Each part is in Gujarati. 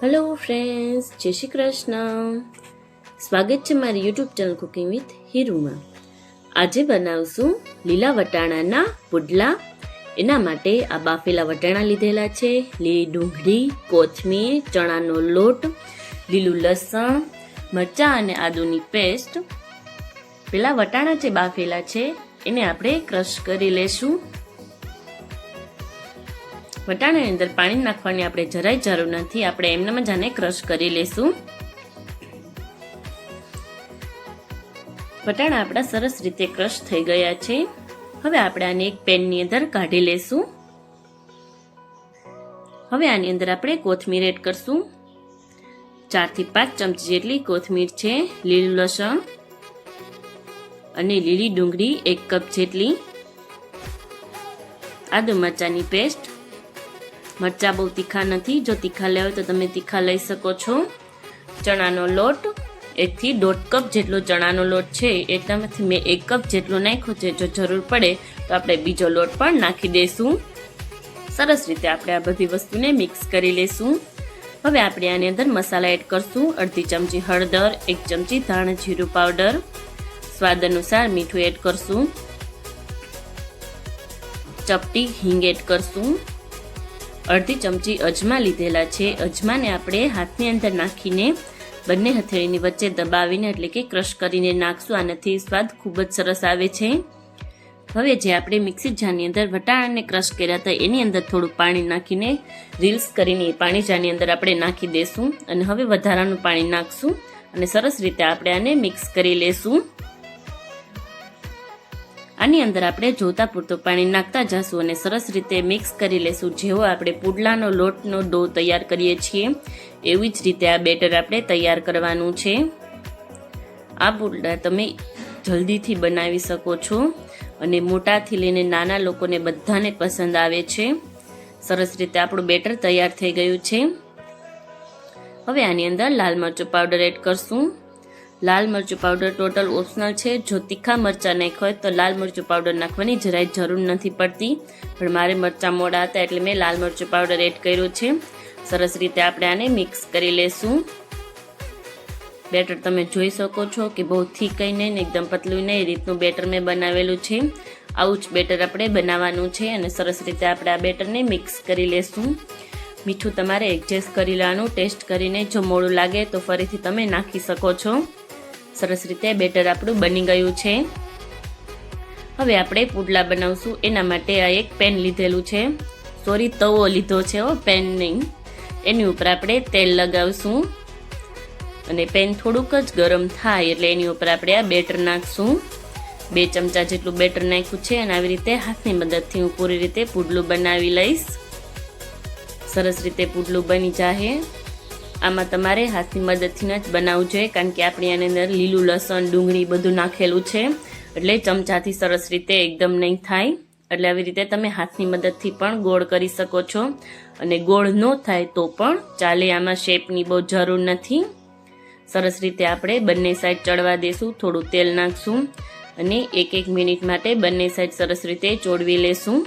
હેલો ફ્રેન્ડ્સ, જય શ્રી કૃષ્ણ. સ્વાગત છે મારી યુટ્યુબ ચેનલ કુકિંગ વિથ હીરુમાં. આજે બનાવશું લીલા વટાણાના પુડલા. એના માટે આ બાફેલા વટાણા લીધેલા છે, લીલી ડુંગળી, કોથમીર, ચણાનો લોટ, લીલું લસણ, મરચાં અને આદુની પેસ્ટ. પેલા વટાણા જે બાફેલા છે એને આપણે ક્રશ કરી લેશું. વટાણાની અંદર પાણી નાખવાની આપણે જરાય જરૂર નથી, આપણે એમનેમ જ આને ક્રશ કરી લેશું. વટાણા આપણા સરસ રીતે ક્રશ થઈ ગયા છે. હવે આપણે આને એક પેનની અંદર કાઢી લેશું. હવે આની અંદર આપણે કોથમીર એડ કરશું. 4 થી 5 ચમચી જેટલી કોથમીર છે, લીલું લસણ અને લીલી ડુંગળી 1 કપ જેટલી, આદુ મરચાંની પેસ્ટ. મરચાં બહુ તીખા નથી, જો તીખા લેવા હોય તો તમે તીખા લઈ શકો છો. ચણાનો લોટ 1 થી 1.5 કપ જેટલો ચણાનો લોટ છે, એટલામાંથી મેં 1 કપ જેટલો નાખ્યો છે. જો જરૂર પડે તો આપણે બીજો લોટ પણ નાખી દઈશું. સરસ રીતે આપણે આ બધી વસ્તુને મિક્સ કરી લઈશું. હવે આપણે આની અંદર મસાલા એડ કરશું. અડધી ચમચી હળદર, 1 ચમચી ધાણા જીરું પાવડર, સ્વાદ અનુસાર મીઠું એડ કરશું, ચપટી હિંગ એડ કરશું, અડધી ચમચી અજમા લીધેલા છે. અજમાને આપણે હાથની અંદર નાખીને બંને હથેળીની વચ્ચે દબાવીને એટલે કે ક્રશ કરીને નાખશું. આનાથી સ્વાદ ખૂબ જ સરસ આવે છે. હવે જે આપણે મિક્સી જારની અંદર વટાણાને ક્રશ કર્યા હતા એની અંદર થોડું પાણી નાખીને રીલ્સ કરીને એ પાણી જારની અંદર આપણે નાખી દઈશું અને હવે વધારાનું પાણી નાખશું અને સરસ રીતે આપણે આને મિક્સ કરી લેશું. આની અંદર આપણે જોતા પૂરતું પાણી નાખતા જશું અને સરસ રીતે મિક્સ કરી લેશું. જેવો આપણે પુડલાનો લોટનો ડો તૈયાર કરીએ છીએ એવી જ રીતે આ બેટર આપણે તૈયાર કરવાનું છે. આ પુડલા તમે જલ્દીથી બનાવી શકો છો અને મોટાથી લઈને નાના લોકોને બધાને પસંદ આવે છે. સરસ રીતે આપણું બેટર તૈયાર થઈ ગયું છે. હવે આની અંદર લાલ મરચું પાવડર એડ કરશું. લાલ મરચું પાવડર ટોટલ ઓપ્શનલ છે. જો તીખા મરચાં નાખ્યા હોય તો લાલ મરચું પાવડર નાખવાની જરાય જરૂર નથી પડતી, પણ મારે મરચાં મોડા હતા એટલે મેં લાલ મરચું પાવડર એડ કર્યું છે. સરસ રીતે આપણે આને મિક્સ કરી લેશું. બેટર તમે જોઈ શકો છો કે બહુ થીકઈ નહીં, એકદમ પતલું નહીં, એ રીતનું બેટર મેં બનાવેલું છે. આવું જ બેટર આપણે બનાવવાનું છે અને સરસ રીતે આપણે આ બેટરને મિક્સ કરી લેશું. મીઠું તમારે એડજસ્ટ કરી લેવાનું, ટેસ્ટ કરીને જો મોડું લાગે તો ફરીથી તમે નાખી શકો છો. સરસ રીતે બેટર આપણું બની ગયું છે. હવે આપણે પુડલા બનાવશું. એના માટે આ એક પેન લીધેલું છે, સોરી તવો લીધો છે, પેન નહીં. એની ઉપર આપણે તેલ લગાવશું અને પેન થોડુંક જ ગરમ થાય એટલે એની ઉપર આપણે આ બેટર નાખશું. 2 ચમચા જેટલું બેટર નાખ્યું છે અને આવી રીતે હાથની મદદથી હું પૂરી રીતે પુડલું બનાવી લઈશ. સરસ રીતે પુડલું બની જાય. આમાં તમારે હાથની મદદથી જ બનાવવું જોઈએ, કારણ કે આપણે આની અંદર લીલું લસણ, ડુંગળી બધું નાખેલું છે એટલે ચમચાથી સરસ રીતે એકદમ નહીં થાય. એટલે આવી રીતે તમે હાથની મદદથી પણ ગોળ કરી શકો છો અને ગોળ ન થાય તો પણ ચાલે, આમાં શેપની બહુ જરૂર નથી. સરસ રીતે આપણે બંને સાઈડ ચડવા દેશું. થોડું તેલ નાખશું અને 1-1 મિનિટ માટે બંને સાઈડ સરસ રીતે ચોળવી લેશું.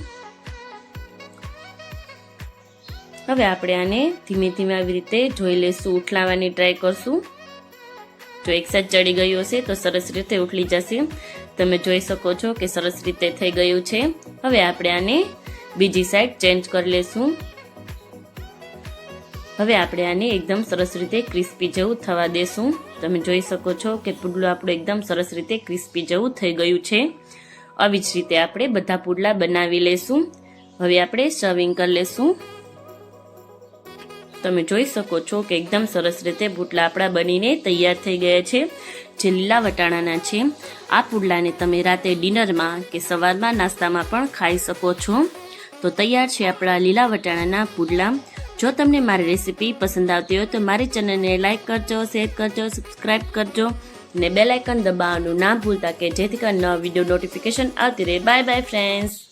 હવે આપણે આને ધીમે ધીમે આવી રીતે જોઈ લેશું, ઉઠલાવવાની ટ્રાય કરશું. જો એક સાઈડ ચડી ગયું હશે તો સરસ રીતે ઉઠલી જશે. તમે જોઈ શકો છો કે સરસ રીતે થઈ ગયું છે. હવે આપણે આને બીજી સાઈડ ચેન્જ કરી લેશું. હવે આપણે આને એકદમ સરસ રીતે ક્રિસ્પી જેવું થવા દેશું. તમે જોઈ શકો છો કે પુડલું આપણું એકદમ સરસ રીતે ક્રિસ્પી જેવું થઈ ગયું છે. આવી જ રીતે આપણે બધા પુડલા બનાવી લેશું. હવે આપણે સર્વિંગ કરી લેશું. તમે જોઈ શકો છો કે એકદમ સરસ રીતે પુડલા આપણા બનીને તૈયાર થઈ ગયા છે, જે લીલા વટાણાના છે. આ પુડલાને તમે રાતે ડિનરમાં કે સવારમાં નાસ્તામાં પણ ખાઈ શકો છો. તો તૈયાર છે આપણા લીલા વટાણાના પુડલા. જો તમને મારી રેસીપી પસંદ આવતી હોય તો મારી ચેનલને લાઇક કરજો, શેર કરજો, સબસ્ક્રાઈબ કરજો અને બેલ આઇકન દબાવવાનું ના ભૂલતા કે જેથી કરીને નવા વિડીયો નોટિફિકેશન આવતી રહે. Bye bye friends.